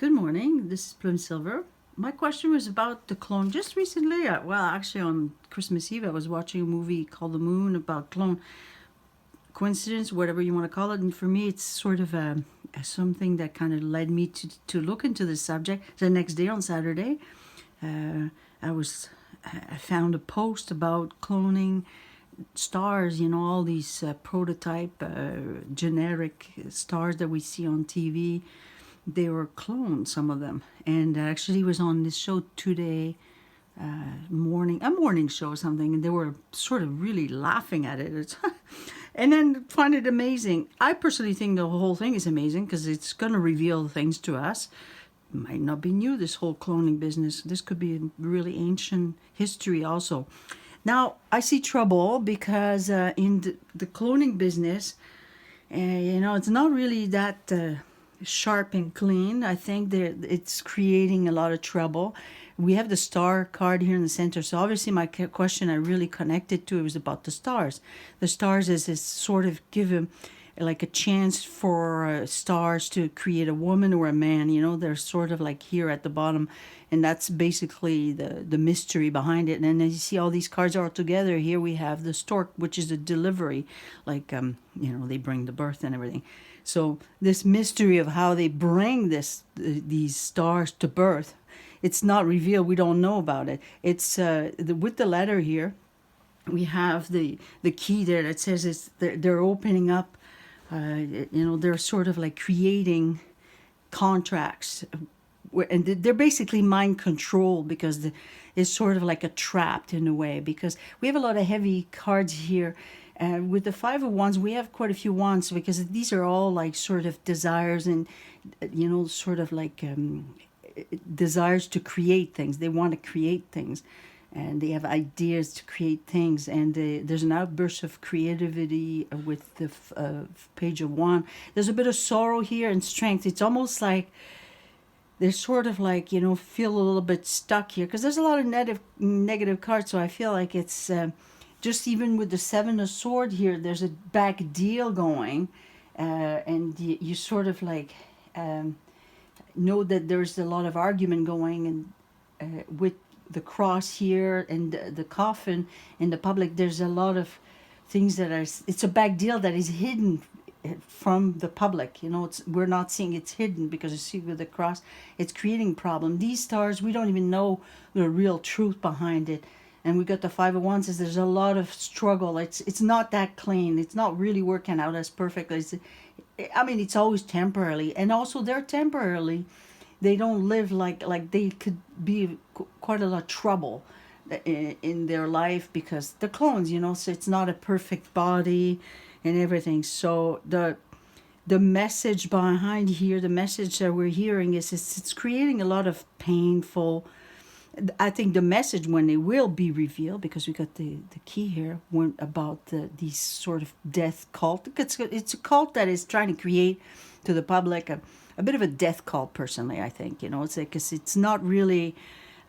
Good morning. This is Plum Silver. My question was about the clone. Just recently, actually on Christmas Eve, I was watching a movie called The Moon about clone coincidence, whatever you want to call it. And for me, it's sort of something that kind of led me to look into this subject. The next day on Saturday, uh, I was I found a post about cloning stars. You know, all these prototype generic stars that we see on TV. They were cloned, some of them, and actually was on this show today morning, a morning show or something, and they were sort of really laughing at it. And then find it amazing. I personally think the whole thing is amazing because it's going to reveal things to us. Might not be new, this whole cloning business. This could be a really ancient history also. Now, I see trouble because in the cloning business, it's not really that sharp and clean. I think that it's creating a lot of trouble. We have the star card here in the center. So obviously my question I really connected to it was about the stars. The stars is sort of give them like a chance for stars to create a woman or a man. You know, they're sort of like here at the bottom. And that's basically the mystery behind it. And as you see all these cards are all together, here we have the stork, which is the delivery. Like, they bring the birth and everything. So this mystery of how they bring these stars to birth, it's not revealed. We don't know about it. It's with the letter here, we have the key there that says they're opening up. They're sort of like creating contracts, and they're basically mind control because it's sort of like a trap in a way, because we have a lot of heavy cards here. With the Five of Wands, we have quite a few wands because these are all like sort of desires and, sort of like desires to create things. They want to create things and they have ideas to create things. And there's an outburst of creativity with the Page of Wands. There's a bit of sorrow here and strength. It's almost like they're sort of like, feel a little bit stuck here because there's a lot of negative cards. So I feel like it's just even with the Seven of Swords here, there's a back deal going. And you sort of like know that there's a lot of argument going. And with the cross here and the coffin in the public, there's a lot of things that are, it's a back deal that is hidden from the public. We're not seeing it's hidden because you see with the cross, it's creating problem. These stars, we don't even know the real truth behind it. And we got the Five of Wands, is there's a lot of struggle. It's not that clean. It's not really working out as perfectly. It's always temporarily. And also they're temporarily. They don't live like they could be quite a lot of trouble in their life because they're clones, so it's not a perfect body and everything. So the message behind here, the message that we're hearing is it's creating a lot of painful. I think the message when it will be revealed, because we got the key here, went about these sort of death cult. It's a cult that is trying to create to the public a bit of a death cult. Personally, I think it's like, 'cause it's not really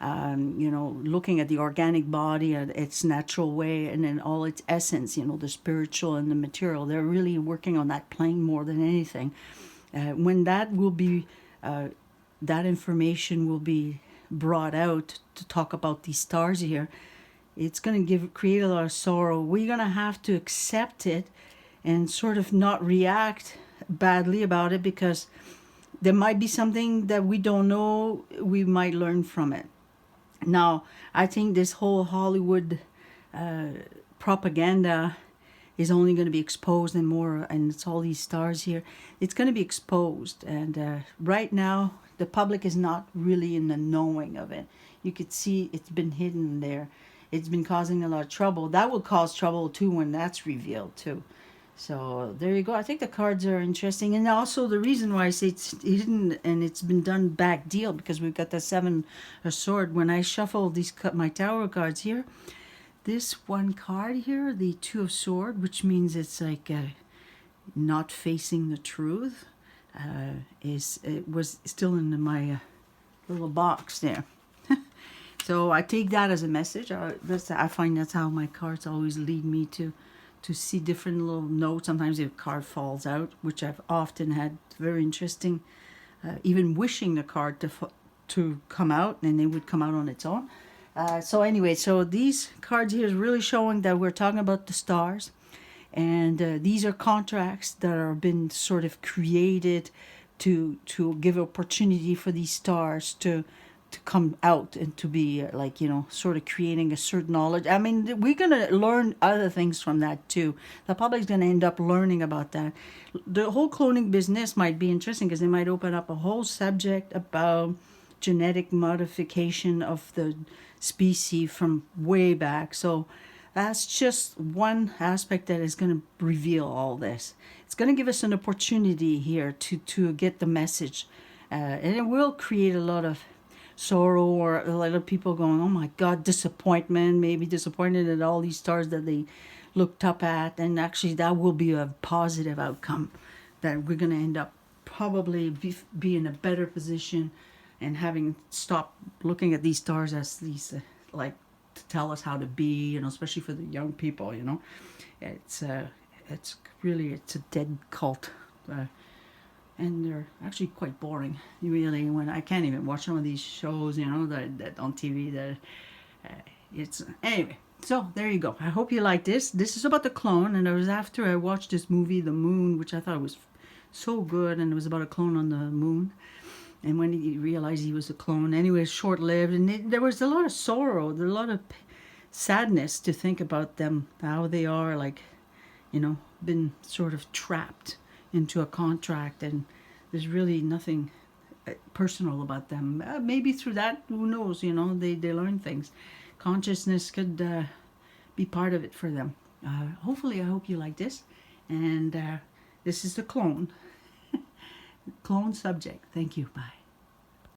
looking at the organic body at its natural way and in all its essence. The spiritual and the material. They're really working on that plane more than anything. When that will be, that information will be brought out to talk about these stars here, it's going to create a lot of sorrow. We're going to have to accept it and sort of not react badly about it, because there might be something that we don't know we might learn from it. Now, I think this whole Hollywood propaganda is only going to be exposed and more, and it's all these stars here. It's going to be exposed, and right now the public is not really in the knowing of it. You could see it's been hidden there. It's been causing a lot of trouble. That will cause trouble too when that's revealed too. So there you go. I think the cards are interesting, and also the reason why I say it's hidden and it's been done back deal, because we've got the Seven of Swords. When I shuffle my Tower cards here, this one card here, the Two of Swords, which means it's like not facing the truth, it was still in my little box there. So I take that as a message. I find that's how my cards always lead me to see different little notes. Sometimes a card falls out, which I've often had very interesting even wishing the card to come out, and it would come out on its own. So anyway, so these cards here is really showing that we're talking about the stars, and these are contracts that are been sort of created to give opportunity for these stars to come out and to be like, you know, sort of creating a certain knowledge. I mean, we're going to learn other things from that too. The public's going to end up learning about that. The whole cloning business might be interesting because they might open up a whole subject about genetic modification of the species from way back. So that's just one aspect that is going to reveal all this. It's going to give us an opportunity here to get the message, and it will create a lot of sorrow, or a lot of people going, oh my God, disappointment, maybe disappointed at all these stars that they looked up at. And actually that will be a positive outcome, that we're going to end up probably be in a better position, and having stopped looking at these stars as these like to tell us how to be, you know, especially for the young people, you know. It's really, it's a dead cult. And they're actually quite boring, really. When I can't even watch some of these shows, you know, that on TV. That it's anyway. So there you go. I hope you like this. This is about the clone, and it was after I watched this movie, The Moon, which I thought was so good, and it was about a clone on the moon. And when he realized he was a clone, anyway, it's short-lived, and there was a lot of sorrow, a lot of sadness to think about them, how they are, like, you know, been sort of trapped into a contract, and there's really nothing personal about them. Maybe through that, who knows, you know, they learn things. Consciousness could be part of it for them. Hopefully, I hope you like this. And this is the clone. Clone subject. Thank you. Bye.